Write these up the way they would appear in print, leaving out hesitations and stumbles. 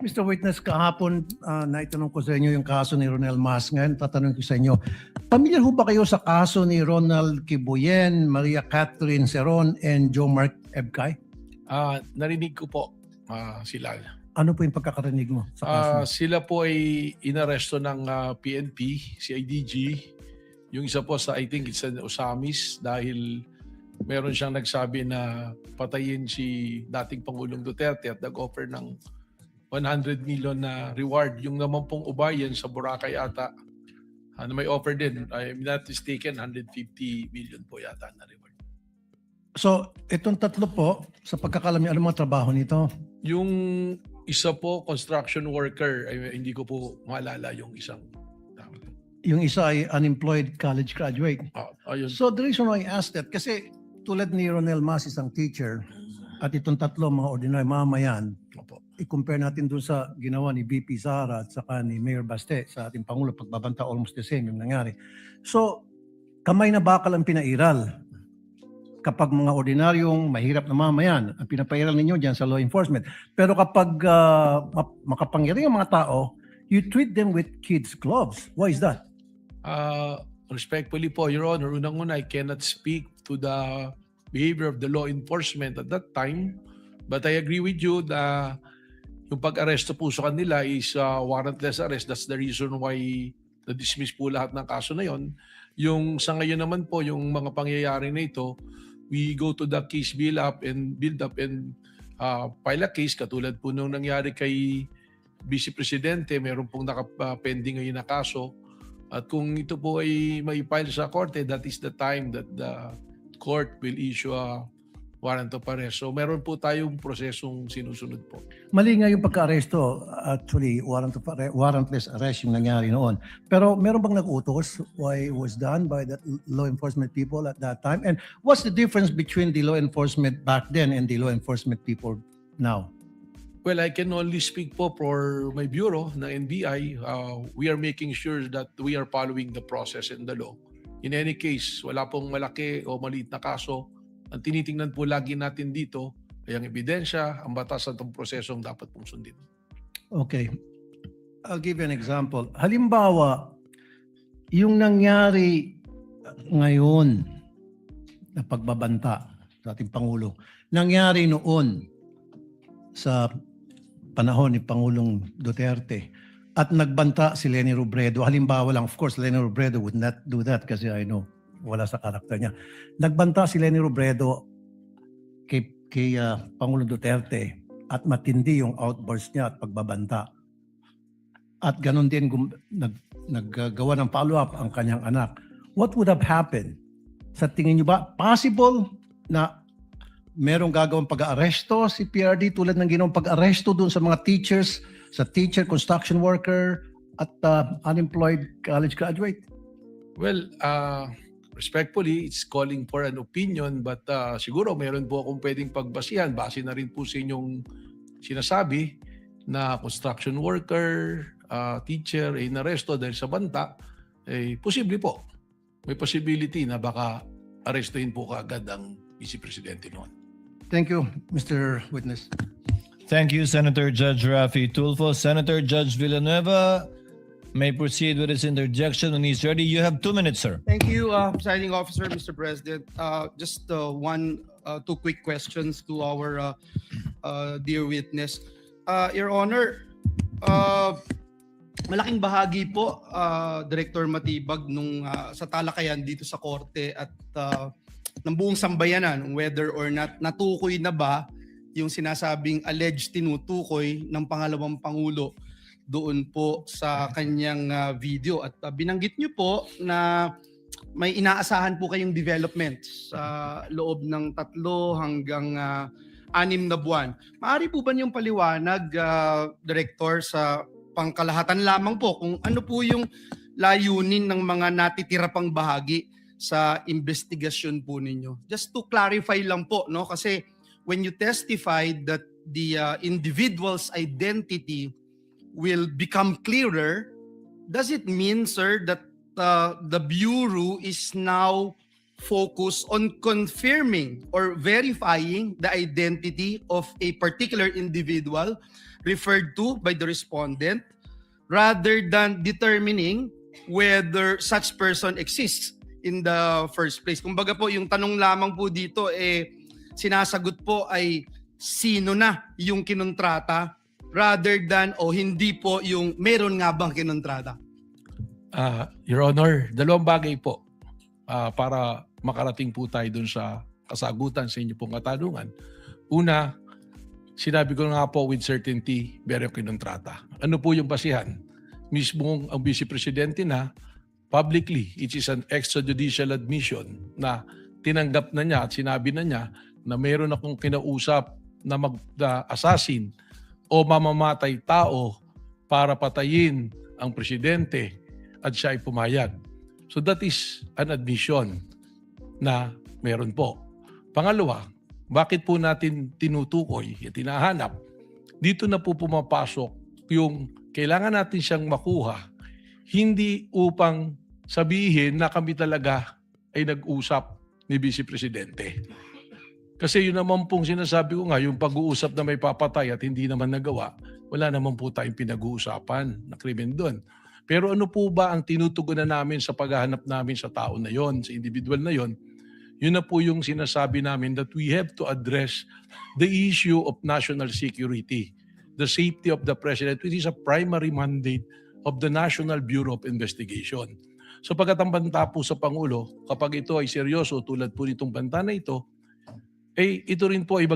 Mr. Witness, kahapon naitanong ko sa inyo yung kaso ni Ronel Mas. Ngayon, tatanong ko sa inyo, pamilyar ho ba kayo sa kaso ni Ronald Kibuyen, Maria Catherine Seron, and Joe Mark Ebcay? Narinig ko po sila. Ano po yung pagkakarinig mo sa kaso? Sila po ay inaresto ng PNP, CIDG. Yung isa po sa, I think it's an Osamis dahil meron siyang nagsabi na patayin si dating Pangulong Duterte at nag-offer ng 100 million na reward. Yung naman pong ubayan sa Boracay ata, na may offer din, I'm not mistaken, 150 million po yata na reward. So, itong tatlo po, sa pagkakalam niyo, ano mga trabaho nito? Yung isa po, construction worker, ay, hindi ko po maalala yung isang. Yung isa ay unemployed college graduate. Ayun. So, the reason why I asked that, kasi tulad ni Ronel Mas, isang teacher, at itong tatlo, mga ordinary mamayan, Opo. i-compare natin dun sa ginawa ni VP Sara at saka ni Mayor Baste sa ating Pangulo, pagbabanta almost the same yung nangyari. So, kamay na bakal ang pinairal. Kapag mga ordinaryong mahirap na mamayan, ang pinapairal ninyo dyan sa law enforcement. Pero kapag makapangyarihan ang mga tao, you treat them with kids' gloves. Why is that? Respectfully po, Your Honor, unang-una, I cannot speak to the behavior of the law enforcement at that time. But I agree with you na yung pag-aresto po sa kanila is warrantless arrest. That's the reason why na-dismiss po lahat ng kaso na yon. Yung sa ngayon naman po, yung mga pangyayari na ito, we go to the case build up and file a case katulad po nung nangyari kay Vice Presidente, meron pong naka-pending ngayon na kaso. At kung ito po ay may file sa korte, that is the time that the court will issue a warrant of arrest. So meron po tayong prosesong sinusunod po. Mali nga yung pagka-aresto. Actually, warrantless arrest yung nangyari noon. Pero meron bang nag-utos why it was done by the law enforcement people at that time? And what's the difference between the law enforcement back then and the law enforcement people now? Well, I can only speak po for my bureau na NBI. We are making sure that we are following the process and the law. In any case, wala pong malaki o maliit na kaso. Ang tinitingnan po lagi natin dito ay ang ebidensya, ang batas at ang prosesong dapat pong sundin. Okay. I'll give you an example. Halimbawa, yung nangyari ngayon na pagbabanta sa ating Pangulo, nangyari noon sa panahon ni Pangulong Duterte at nagbanta si Leni Robredo. Halimbawa lang, of course, Leni Robredo would not do that kasi I know, wala sa karakter niya. Nagbanta si Leni Robredo kay Pangulong Duterte at matindi yung outburst niya at pagbabanta. At ganun din naggagawa ng follow-up ang kanyang anak. What would have happened? Sa tingin niyo ba, possible na merong gagawang pag-aaresto si PRD tulad ng ginawang pag-aaresto doon sa mga teachers, sa teacher, construction worker, at unemployed college graduate? Well, respectfully, it's calling for an opinion but siguro meron po akong pwedeng pagbasihan. Base na rin po sa inyong sinasabi na construction worker, teacher ay inaresto dahil sa banta. Posible po. May possibility na baka arestuhin po kaagad ang Vice Presidente noon. Thank you, Mr. Witness. Thank you, Senator Judge Rafi Tulfo. Senator Judge Villanueva may proceed with his interjection when he's ready. You have 2 minutes, sir. Thank you, Presiding Officer, Mr. President. Just two quick questions to our dear witness. Your Honor, malaking bahagi po, Director Matibag, nung sa talakayan dito sa korte at ng buong sambayanan, whether or not natukoy na ba yung sinasabing alleged tinutukoy ng pangalawang Pangulo doon po sa kanyang video. At binanggit niyo po na may inaasahan po kayong development sa loob ng 3 hanggang 6 na buwan. Maaari po ba niyong paliwanag, Director, sa pangkalahatan lamang po kung ano po yung layunin ng mga natitira pang bahagi sa investigasyon po ninyo? Just to clarify lang po, no? Kasi when you testified that the individual's identity will become clearer, does it mean, sir, that the Bureau is now focus on confirming or verifying the identity of a particular individual referred to by the respondent rather than determining whether such person exists in the first place. Kumbaga po, yung tanong lamang po dito, sinasagot po ay sino na yung kinontrata rather than hindi po yung meron nga bang kinontrata. Your Honor, dalawang bagay po para makarating po tayo dun sa kasagutan sa inyo pong katanungan. Una, sinabi ko nga po with certainty, meron kinontrata. Ano po yung basihan? Mismong ang Vice Presidente na publicly, it is an extrajudicial admission na tinanggap na niya at sinabi na niya na meron akong kinausap na mag-assassin o mamamatay tao para patayin ang presidente at siya ay pumayag. So that is an admission na meron po. Pangalawa, bakit po natin tinutukoy, tinahanap? Dito na po pumapasok yung kailangan natin siyang makuha, hindi upang sabihin na kami talaga ay nag-usap ni Vice Presidente. Kasi yun naman pong sinasabi ko nga, yung pag-uusap na may papatay at hindi naman nagawa, wala naman po tayong pinag-uusapan na krimen doon. Pero ano po ba ang tinutugunan namin sa paghahanap namin sa tao na yon, sa individual na yon? Yun na po yung sinasabi namin that we have to address the issue of national security, the safety of the President, which is a primary mandate of the National Bureau of Investigation. So pagkat ang banta po sa Pangulo, kapag ito ay seryoso tulad po nitong banta na ito, ito rin po ay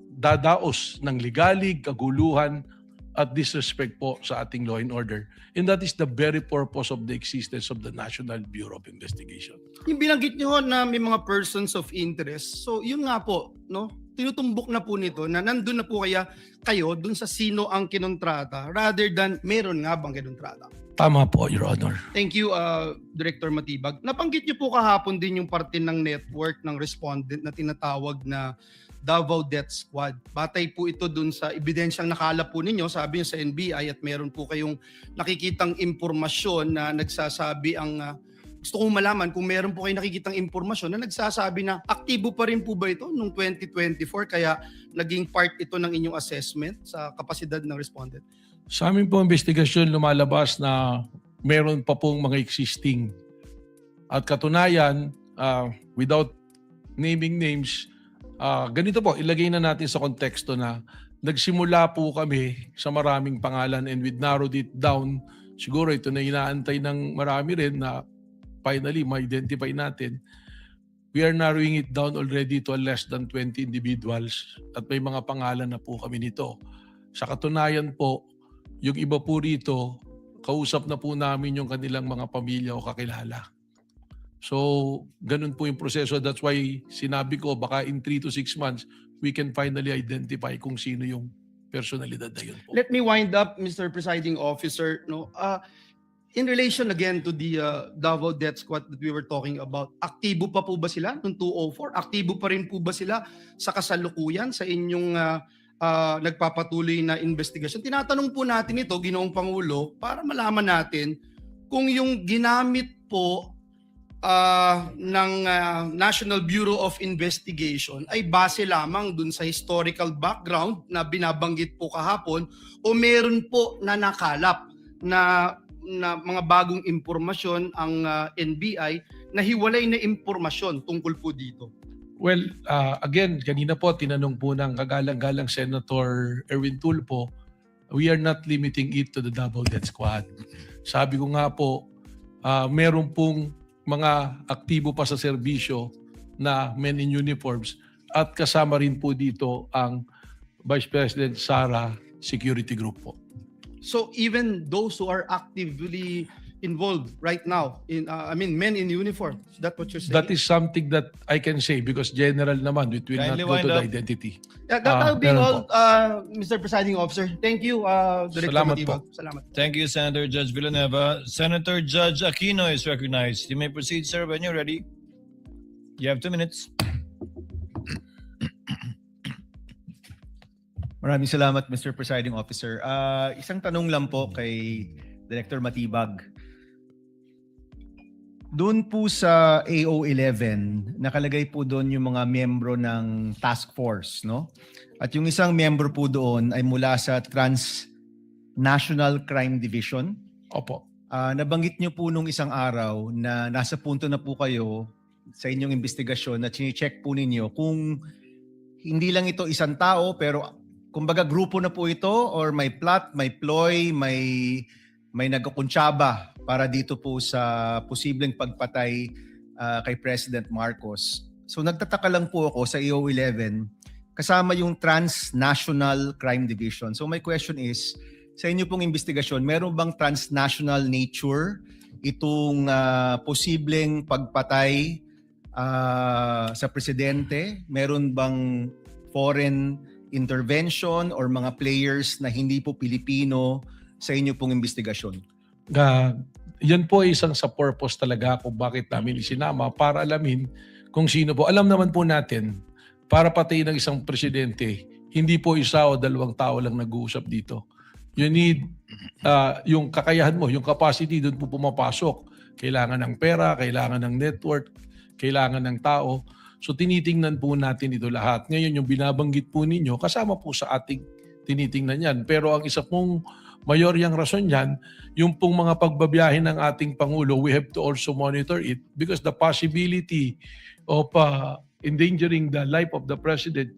magdadaos ng ligalig, kaguluhan, at disrespect po sa ating law and order. And that is the very purpose of the existence of the National Bureau of Investigation. Yung binanggit niyo na may mga persons of interest. So yun nga po, no? Tinutumbok na po nito na nandun na po kayo dun sa sino ang kinontrata rather than meron nga bang kinontrata. Tama po, Your Honor. Thank you, Director Matibag. Nabanggit niyo po kahapon din yung parte ng network ng respondent na tinatawag na Davao Death Squad. Batay po ito dun sa ebidensyang nakalap po ninyo, sabi niyo sa NBI, at meron po kayong nakikitang impormasyon na nagsasabi gusto kong malaman kung meron po kayong nakikitang impormasyon na nagsasabi na aktibo pa rin po ba ito noong 2024 kaya naging part ito ng inyong assessment sa kapasidad ng respondent? Sa amin po investigasyon lumalabas na meron pa pong mga existing. At katunayan, without naming names, ganito po, ilagay na natin sa konteksto na nagsimula po kami sa maraming pangalan and we narrowed it down. Siguro ito na inaantay ng marami rin na finally ma-identify natin. We are narrowing it down already to less than 20 individuals at may mga pangalan na po kami nito. Sa katunayan po, yung iba po rito, kausap na po namin yung kanilang mga pamilya o kakilala. So, ganun po yung proseso. That's why sinabi ko, baka in 3 to 6 months, we can finally identify kung sino yung personalidad na yun po. Let me wind up, Mr. Presiding Officer. In relation again to the Davao Death Squad that we were talking about, aktibo pa po ba sila noong 204? Aktibo pa rin po ba sila sa kasalukuyan sa inyong nagpapatuloy na investigasyon? Tinatanong po natin ito, Ginoong Pangulo, para malaman natin kung yung ginamit po ng National Bureau of Investigation ay base lamang dun sa historical background na binabanggit po kahapon o meron po na nakalap na mga bagong impormasyon ang NBI na hiwalay na impormasyon tungkol po dito. Well, again, kanina po tinanong po ng kagalang-galang Senator Erwin Tulfo, we are not limiting it to the Davao Death Squad. Sabi ko nga po, meron pong mga aktibo pa sa serbisyo na men in uniforms at kasama rin po dito ang Vice President Sara Security Group po. So even those who are actively involved right now in men in uniform, is that what you're saying? That is something that I can say because general naman, it will Kindly not go wind to the up. identity. That will be Ganun all, Mr. Presiding Officer. Thank you, Director Salamat Matibag. po. Salamat. Thank you, Senator Judge Villanueva. Senator Judge Aquino is recognized. You may proceed, sir, when you're ready. You have 2 minutes. Maraming salamat, Mr. Presiding Officer. Isang tanong lang po kay Director Matibag. Doon po sa AO11, nakalagay po doon yung mga miyembro ng task force, no? At yung isang miyembro po doon ay mula sa Transnational Crime Division. Opo. Nabanggit niyo po nung isang araw na nasa punto na po kayo sa inyong investigasyon na chine-check po ninyo kung hindi lang ito isang tao pero kumbaga grupo na po ito or may plot, may ploy, may nagkukuntsaba para dito po sa posibleng pagpatay kay President Marcos. So nagtataka lang po ako sa AO11 kasama yung Transnational Crime Division. So my question is, sa inyo pong investigasyon, meron bang transnational nature itong posibleng pagpatay sa presidente? Meron bang foreign intervention or mga players na hindi po Pilipino sa inyo pong investigasyon? Yan po ay isang sa purpose talaga kung bakit namin isinama para alamin kung sino po. Alam naman po natin, para patayin ng isang presidente, hindi po isa o dalawang tao lang nag-uusap dito. You need yung kakayahan mo, yung capacity doon po pumapasok. Kailangan ng pera, kailangan ng network, kailangan ng tao. So tinitingnan po natin ito lahat. Ngayon yung binabanggit po ninyo, kasama po sa ating tinitingnan yan. Pero ang isa pong mayoryang rason yan, yung pong mga pagbabiyahe ng ating Pangulo, we have to also monitor it because the possibility of endangering the life of the President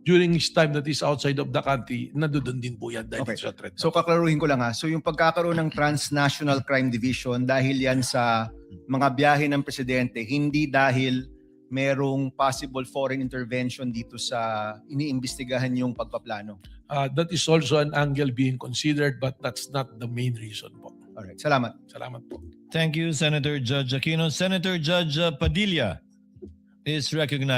during his time that is outside of the country, nandoon din po yan dahil Okay. sa threat. So kaklaruhin ko lang ha. So yung pagkakaroon ng Transnational Crime Division dahil yan sa mga biyahe ng presidente, hindi dahil merong possible foreign intervention dito sa iniimbestigahan yung pagpaplano. That is also an angle being considered but that's not the main reason po. Alright, salamat. Salamat po. Thank you, Senator Judge Aquino. Senator Judge Padilla is recognized.